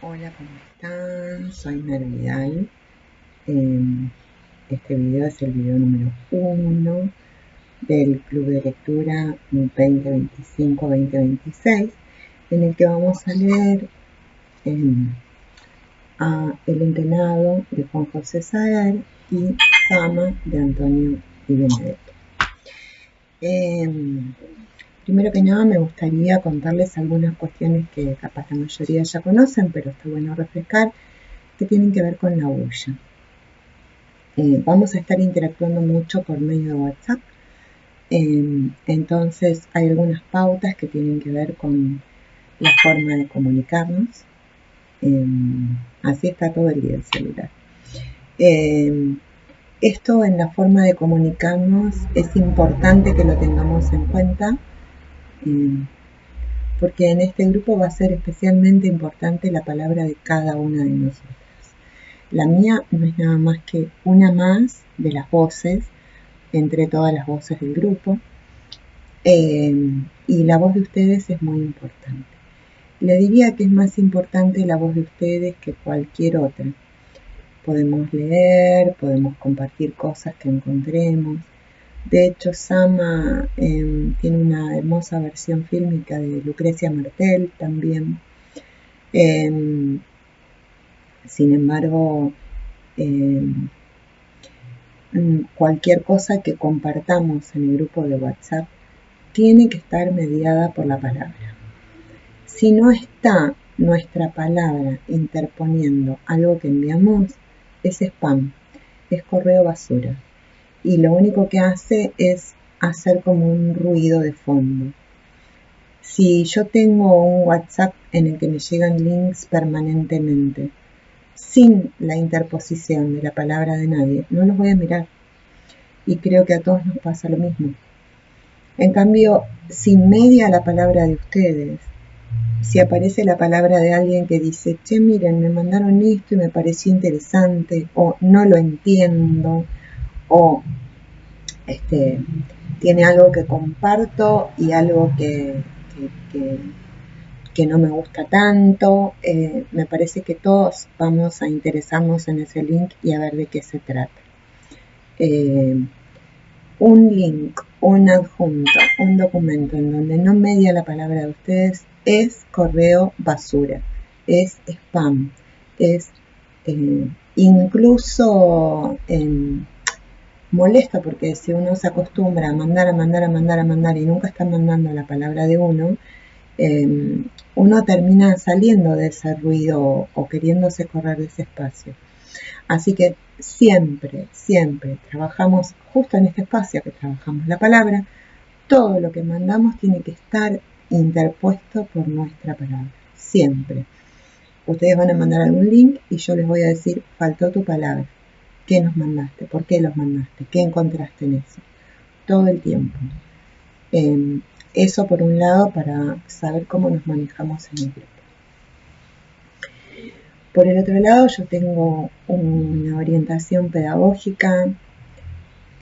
Hola, ¿cómo están? Soy Mer Vidal. Este video es el video número 1 del Club de Lectura 2025-2026, en el que vamos a leer a El Entenado de Juan José Saer y Sama de Antonio Di Benedetto. Primero que nada me gustaría contarles algunas cuestiones que capaz la mayoría ya conocen, pero está bueno refrescar, que tienen que ver con la bulla. Vamos a estar interactuando mucho por medio de WhatsApp, entonces hay algunas pautas que tienen que ver con la forma de comunicarnos. Así está todo el día el celular. Esto en la forma de comunicarnos es importante que lo tengamos en cuenta, porque en este grupo va a ser especialmente importante la palabra de cada una de nosotras. La mía no es nada más que una más de las voces entre todas las voces del grupo, y la voz de ustedes es muy importante. Le diría que es más importante la voz de ustedes que cualquier otra. Podemos leer, podemos compartir cosas que encontremos. De hecho, Sama tiene una hermosa versión fílmica de Lucrecia Martel también. Sin embargo, cualquier cosa que compartamos en el grupo de WhatsApp tiene que estar mediada por la palabra. Si no está nuestra palabra interponiendo algo que enviamos, es spam, es correo basura. Y lo único que hace es hacer como un ruido de fondo. Si yo tengo un WhatsApp en el que me llegan links permanentemente, sin la interposición de la palabra de nadie, no los voy a mirar. Y creo que a todos nos pasa lo mismo. En cambio, si media la palabra de ustedes, si aparece la palabra de alguien que dice, che, miren, me mandaron esto y me pareció interesante, o no lo entiendo, o tiene algo que comparto y algo que no me gusta tanto, me parece que todos vamos a interesarnos en ese link y a ver de qué se trata. Un link, un adjunto, un documento en donde no media la palabra de ustedes es correo basura, es spam, es incluso molesto, porque si uno se acostumbra a mandar y nunca está mandando la palabra de uno, uno termina saliendo de ese ruido o queriéndose correr de ese espacio. Así que siempre trabajamos justo en este espacio que trabajamos la palabra. Todo lo que mandamos tiene que estar interpuesto por nuestra palabra, siempre. Ustedes van a mandar algún link y yo les voy a decir, faltó tu palabra. ¿Qué nos mandaste? ¿Por qué los mandaste? ¿Qué encontraste en eso? Todo el tiempo. Eso por un lado, para saber cómo nos manejamos en el grupo. Por el otro lado, yo tengo una orientación pedagógica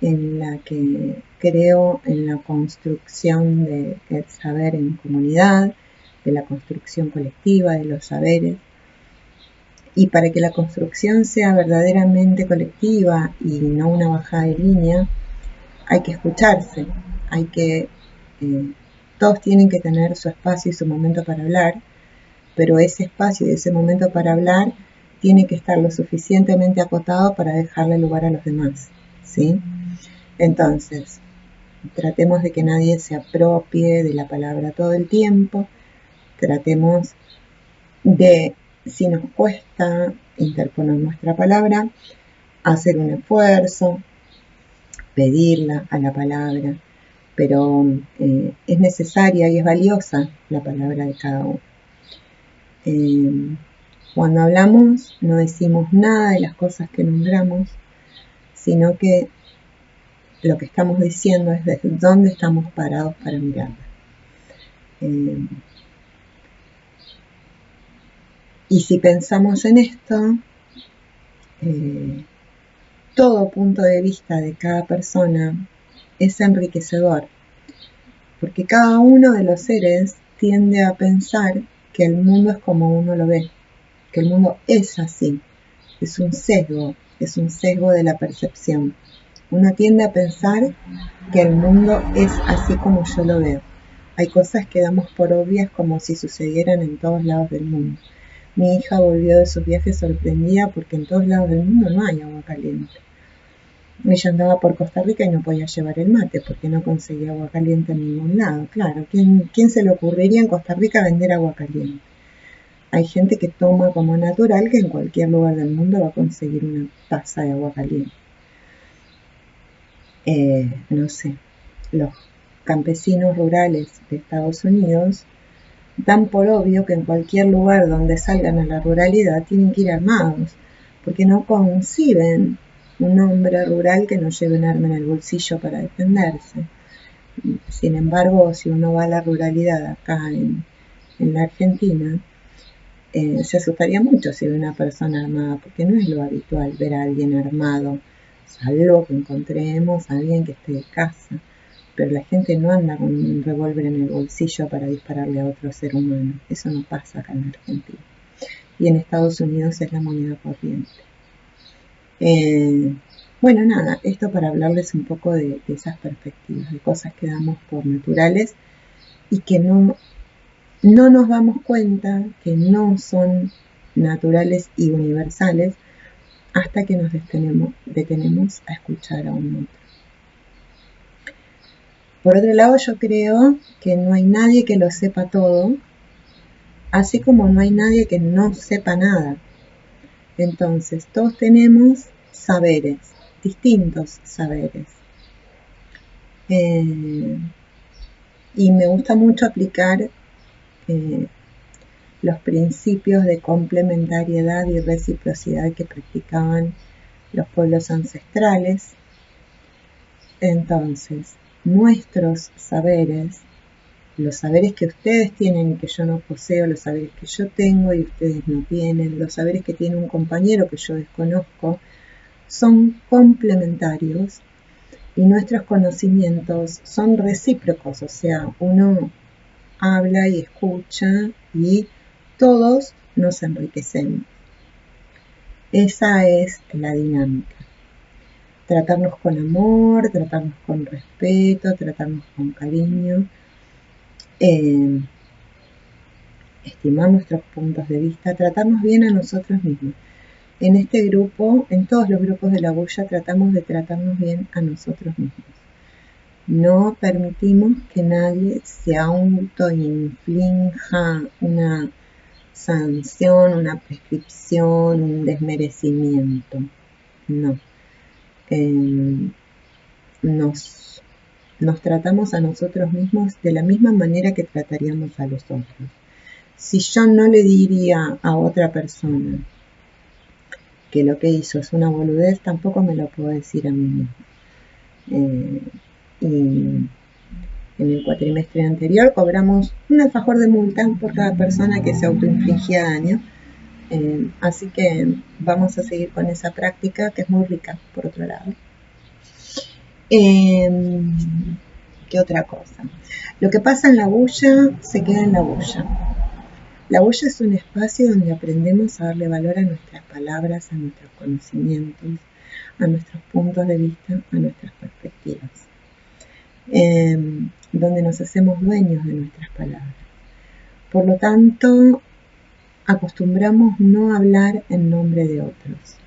en la que creo en la construcción del saber en comunidad, de la construcción colectiva de los saberes. Y para que la construcción sea verdaderamente colectiva y no una bajada de línea, hay que escucharse, todos tienen que tener su espacio y su momento para hablar, pero ese espacio y ese momento para hablar tiene que estar lo suficientemente acotado para dejarle lugar a los demás, ¿sí? Entonces, tratemos de que nadie se apropie de la palabra todo el tiempo, tratemos de, si nos cuesta interponer nuestra palabra, hacer un esfuerzo, pedirla a la palabra, pero es necesaria y es valiosa la palabra de cada uno. Cuando hablamos no decimos nada de las cosas que nombramos, sino que lo que estamos diciendo es desde dónde estamos parados para mirarla. Y si pensamos en esto, todo punto de vista de cada persona es enriquecedor, porque cada uno de los seres tiende a pensar que el mundo es como uno lo ve, porque el mundo es así, es un sesgo de la percepción. Uno tiende a pensar que el mundo es así como yo lo veo. Hay cosas que damos por obvias como si sucedieran en todos lados del mundo. Mi hija volvió de sus viajes sorprendida porque en todos lados del mundo no hay agua caliente. Ella andaba por Costa Rica y no podía llevar el mate porque no conseguía agua caliente en ningún lado. Claro, ¿quién se le ocurriría en Costa Rica vender agua caliente? Hay gente que toma como natural que en cualquier lugar del mundo va a conseguir una taza de agua caliente. No sé, los campesinos rurales de Estados Unidos dan por obvio que en cualquier lugar donde salgan a la ruralidad tienen que ir armados, porque no conciben un hombre rural que no lleve un arma en el bolsillo para defenderse. Sin embargo, si uno va a la ruralidad acá en la Argentina, se asustaría mucho si ve una persona armada, porque no es lo habitual ver a alguien armado, salvo que encontremos a alguien que esté de casa. Pero la gente no anda con un revólver en el bolsillo para dispararle a otro ser humano. Eso no pasa acá en Argentina. Y en Estados Unidos es la moneda corriente. Bueno, nada, esto para hablarles un poco de esas perspectivas, de cosas que damos por naturales y que no nos damos cuenta que no son naturales y universales hasta que nos detenemos a escuchar a un otro. Por otro lado, yo creo que no hay nadie que lo sepa todo, así como no hay nadie que no sepa nada. Entonces, todos tenemos saberes, distintos saberes. Y me gusta mucho aplicar los principios de complementariedad y reciprocidad que practicaban los pueblos ancestrales. Entonces, nuestros saberes, los saberes que ustedes tienen y que yo no poseo, los saberes que yo tengo y ustedes no tienen, los saberes que tiene un compañero que yo desconozco, son complementarios y nuestros conocimientos son recíprocos, o sea, uno habla y escucha y todos nos enriquecemos. Esa es la dinámica. Tratarnos con amor, tratarnos con respeto, tratarnos con cariño, estimar nuestros puntos de vista, tratarnos bien a nosotros mismos. En este grupo, en todos los grupos de la bulla, tratamos de tratarnos bien a nosotros mismos. No permitimos que nadie se autoinflinja una sanción, una prescripción, un desmerecimiento. No. Nos tratamos a nosotros mismos de la misma manera que trataríamos a los otros. Si yo no le diría a otra persona que lo que hizo es una boludez, tampoco me lo puedo decir a mí mismo. Y en el cuatrimestre anterior cobramos un alfajor de multa por cada persona que se autoinfligía daño. Así que vamos a seguir con esa práctica que es muy rica, por otro lado. ¿Qué otra cosa? Lo que pasa en la bulla se queda en la bulla. La bulla es un espacio donde aprendemos a darle valor a nuestras palabras, a nuestros conocimientos, a nuestros puntos de vista, a nuestras perspectivas. Donde nos hacemos dueños de nuestras palabras. Por lo tanto, acostumbramos no hablar en nombre de otros.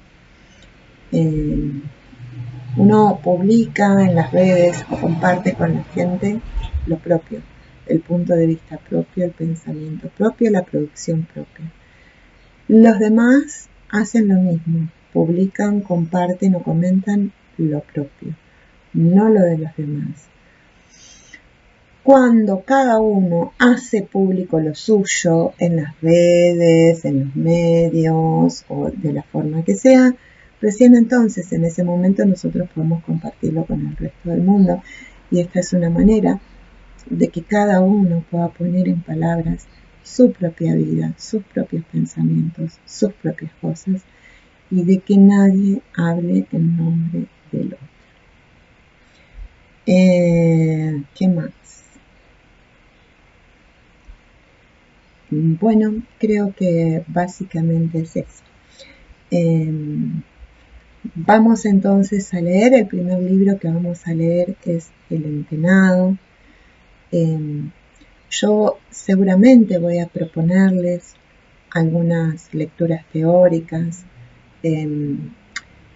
Uno publica en las redes o comparte con la gente lo propio, el punto de vista propio, el pensamiento propio, la producción propia. Los demás hacen lo mismo, publican, comparten o comentan lo propio, no lo de los demás. Cuando cada uno hace público lo suyo en las redes, en los medios o de la forma que sea, recién entonces, en ese momento, nosotros podemos compartirlo con el resto del mundo. Y esta es una manera de que cada uno pueda poner en palabras su propia vida, sus propios pensamientos, sus propias cosas, y de que nadie hable en nombre del otro. ¿Qué más? Bueno, creo que básicamente es eso. Vamos entonces a leer. El primer libro que vamos a leer es El Entenado. Yo seguramente voy a proponerles algunas lecturas teóricas.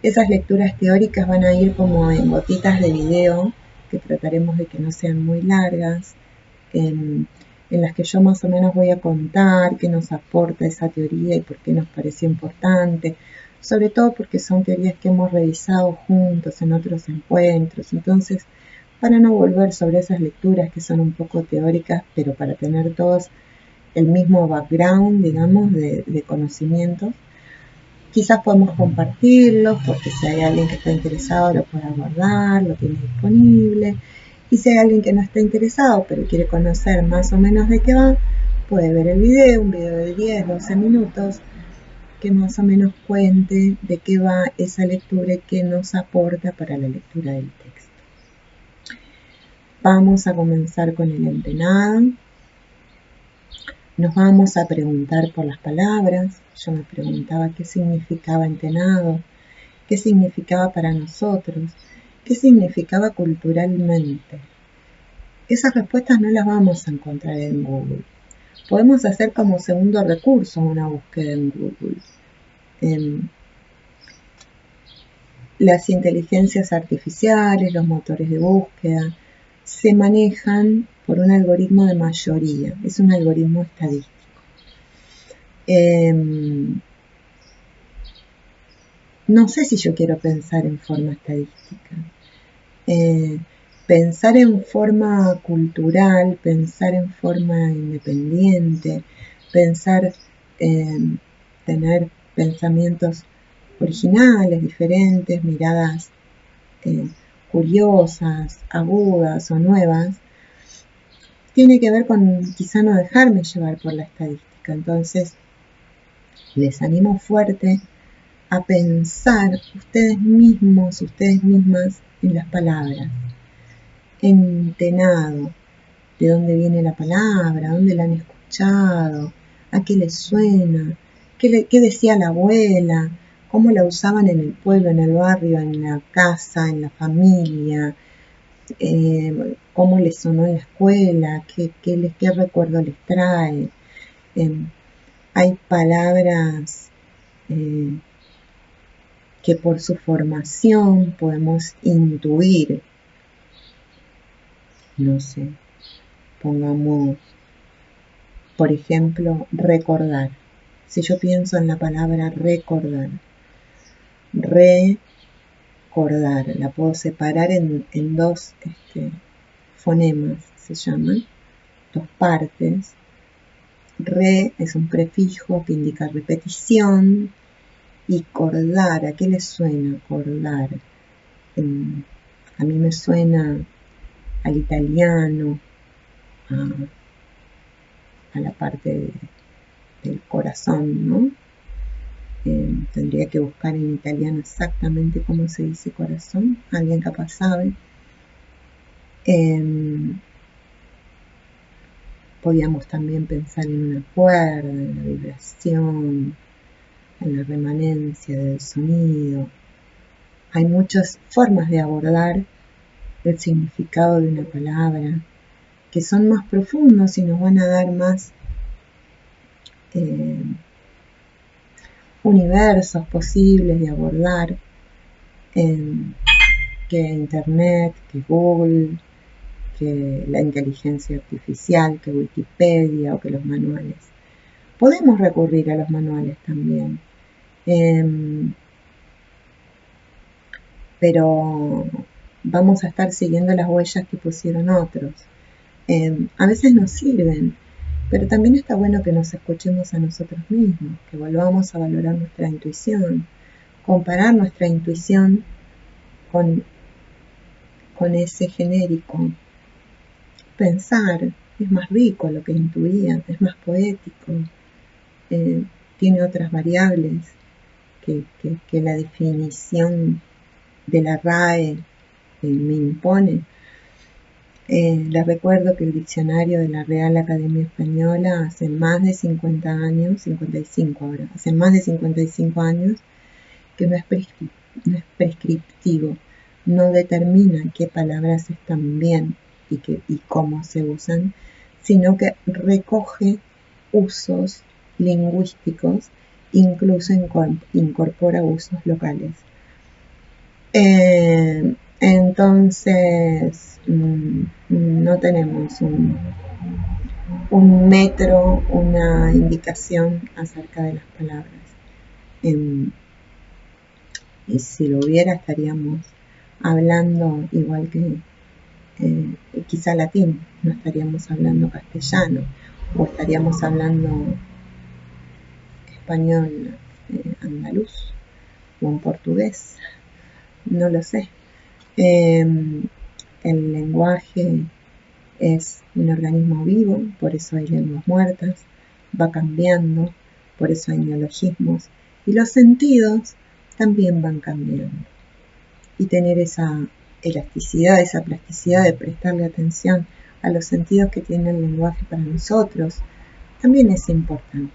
Esas lecturas teóricas van a ir como en gotitas de video, que trataremos de que no sean muy largas, en las que yo más o menos voy a contar qué nos aporta esa teoría y por qué nos pareció importante, sobre todo porque son teorías que hemos revisado juntos en otros encuentros. Entonces, para no volver sobre esas lecturas que son un poco teóricas, pero para tener todos el mismo background, digamos, de conocimientos, quizás podemos compartirlos, porque si hay alguien que está interesado lo puede guardar, lo tiene disponible. Y si hay alguien que no está interesado, pero quiere conocer más o menos de qué va, puede ver el video, un video de 10, 12 minutos, que más o menos cuente de qué va esa lectura y qué nos aporta para la lectura del texto. Vamos a comenzar con el Entenado. Nos vamos a preguntar por las palabras. Yo me preguntaba qué significaba entenado, qué significaba para nosotros, qué significaba culturalmente. Esas respuestas no las vamos a encontrar en Google. Podemos hacer como segundo recurso una búsqueda en Google. Las inteligencias artificiales, los motores de búsqueda, se manejan por un algoritmo de mayoría. Es un algoritmo estadístico. No sé si yo quiero pensar en forma estadística. Pensar en forma cultural, pensar en forma independiente, pensar en tener pensamientos originales, diferentes, miradas curiosas, agudas o nuevas, tiene que ver con quizá no dejarme llevar por la estadística. Entonces, les animo fuerte a pensar ustedes mismos, ustedes mismas en las palabras. Entenado, de dónde viene la palabra, dónde la han escuchado, a qué les suena, qué decía la abuela, cómo la usaban en el pueblo, en el barrio, en la casa, en la familia, cómo les sonó en la escuela, qué recuerdo les trae. Hay palabras que por su formación podemos intuir. No sé, pongamos, por ejemplo, recordar. Si yo pienso en la palabra recordar, la puedo separar en dos fonemas, se llaman, dos partes. Re es un prefijo que indica repetición, y cordar, ¿a qué le suena cordar? A mí me suena al italiano, a la parte del corazón, ¿no? Tendría que buscar en italiano exactamente cómo se dice corazón, alguien capaz sabe. Podíamos también pensar en una cuerda, en la vibración, en la remanencia del sonido. Hay muchas formas de abordar el significado de una palabra que son más profundos y nos van a dar más universos posibles de abordar que Internet, que Google, que la inteligencia artificial, que Wikipedia o que los manuales. Podemos recurrir a los manuales también, pero vamos a estar siguiendo las huellas que pusieron otros. A veces nos sirven, pero también está bueno que nos escuchemos a nosotros mismos, que volvamos a valorar nuestra intuición, comparar nuestra intuición con ese genérico. Pensar, es más rico lo que intuía, es más poético, tiene otras variables que la definición de la RAE me impone. Les recuerdo que el diccionario de la Real Academia Española hace más de 50 años, 55 ahora, hace más de 55 años que no es prescriptivo, no determina qué palabras están bien y cómo se usan, sino que recoge usos lingüísticos, incluso incorpora usos locales. Entonces, no tenemos un metro, una indicación acerca de las palabras. Y si lo hubiera, estaríamos hablando igual que quizá latín, no estaríamos hablando castellano, o estaríamos hablando español andaluz, o en portugués, no lo sé. El lenguaje es un organismo vivo, por eso hay lenguas muertas, va cambiando, por eso hay neologismos, y los sentidos también van cambiando. Y tener esa elasticidad, esa plasticidad de prestarle atención a los sentidos que tiene el lenguaje para nosotros, también es importante.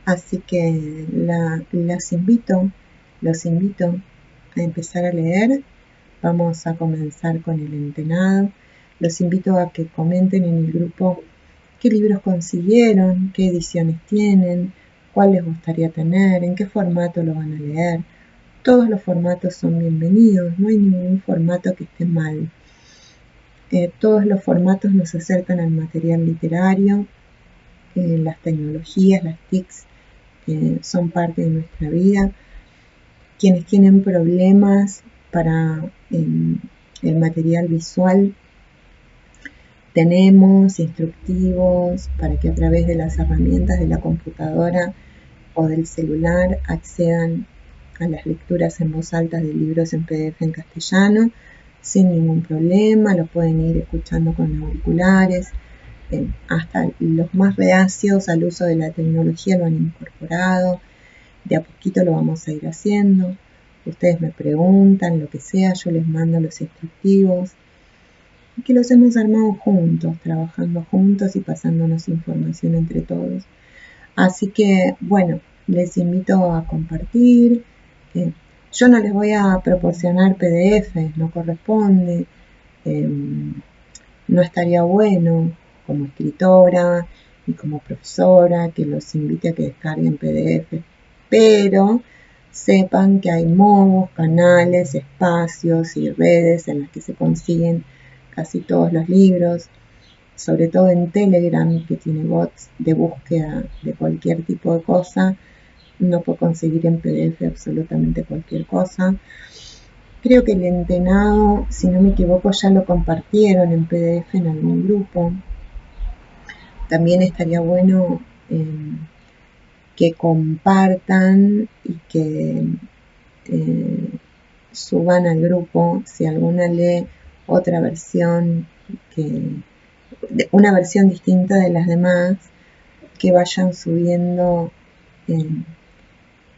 Así que los invito a empezar a leer. Vamos a comenzar con el Entenado. Los invito a que comenten en el grupo qué libros consiguieron, qué ediciones tienen, cuál les gustaría tener, en qué formato lo van a leer. Todos los formatos son bienvenidos, no hay ningún formato que esté mal. Todos los formatos nos acercan al material literario. Las tecnologías, las TICs, son parte de nuestra vida. Quienes tienen problemas para el material visual, tenemos instructivos para que a través de las herramientas de la computadora o del celular accedan a las lecturas en voz alta de libros en PDF en castellano sin ningún problema. Lo pueden ir escuchando con auriculares. Hasta los más reacios al uso de la tecnología lo han incorporado. De a poquito lo vamos a ir haciendo. Ustedes me preguntan lo que sea, yo les mando los instructivos, que los hemos armado juntos, trabajando juntos y pasándonos información entre todos. Así que, bueno, les invito a compartir. Yo no les voy a proporcionar PDFs, no corresponde. No estaría bueno como escritora y como profesora que los invite a que descarguen PDF, pero sepan que hay modos, canales, espacios y redes en las que se consiguen casi todos los libros, sobre todo en Telegram, que tiene bots de búsqueda de cualquier tipo de cosa. No puedo conseguir en PDF absolutamente cualquier cosa. Creo que el Entenado, si no me equivoco, ya lo compartieron en PDF en algún grupo. También estaría bueno que compartan y que suban al grupo, si alguna lee otra versión, una versión distinta de las demás, que vayan subiendo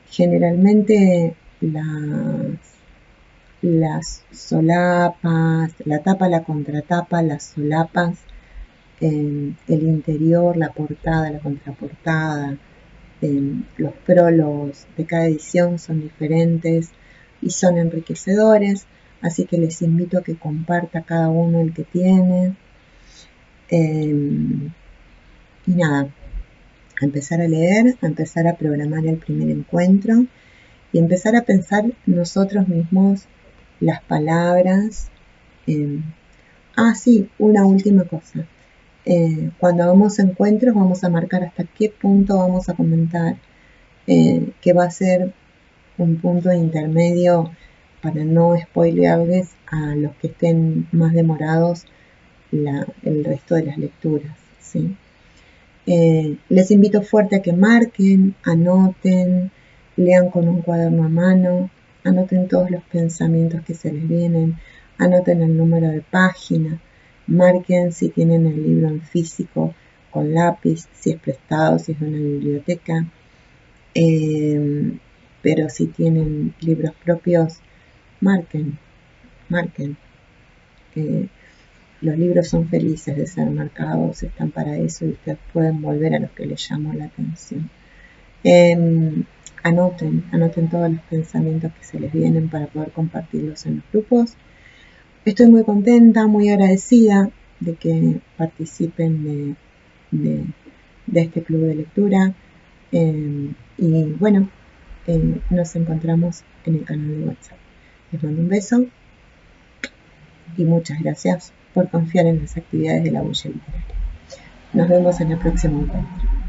generalmente las solapas, la tapa, la contratapa, las solapas, el interior, la portada, la contraportada, los prólogos de cada edición son diferentes y son enriquecedores, así que les invito a que comparta cada uno el que tiene. Y nada, a empezar a leer, a empezar a programar el primer encuentro y empezar a pensar nosotros mismos las palabras. Sí, una última cosa. Cuando hagamos encuentros vamos a marcar hasta qué punto vamos a comentar, que va a ser un punto intermedio para no spoilearles a los que estén más demorados el resto de las lecturas, ¿sí? Les invito fuerte a que marquen, anoten, lean con un cuaderno a mano, anoten todos los pensamientos que se les vienen, anoten el número de página, marquen si tienen el libro en físico con lápiz, si es prestado, si es de una biblioteca, pero si tienen libros propios, marquen. los libros son felices de ser marcados, están para eso y ustedes pueden volver a los que les llamó la atención. Anoten todos los pensamientos que se les vienen para poder compartirlos en los grupos. Estoy muy contenta, muy agradecida de que participen de este club de lectura. Y bueno, nos encontramos en el canal de WhatsApp. Les mando un beso y muchas gracias por confiar en las actividades de la Bulla Literaria. Nos vemos en el próximo encuentro.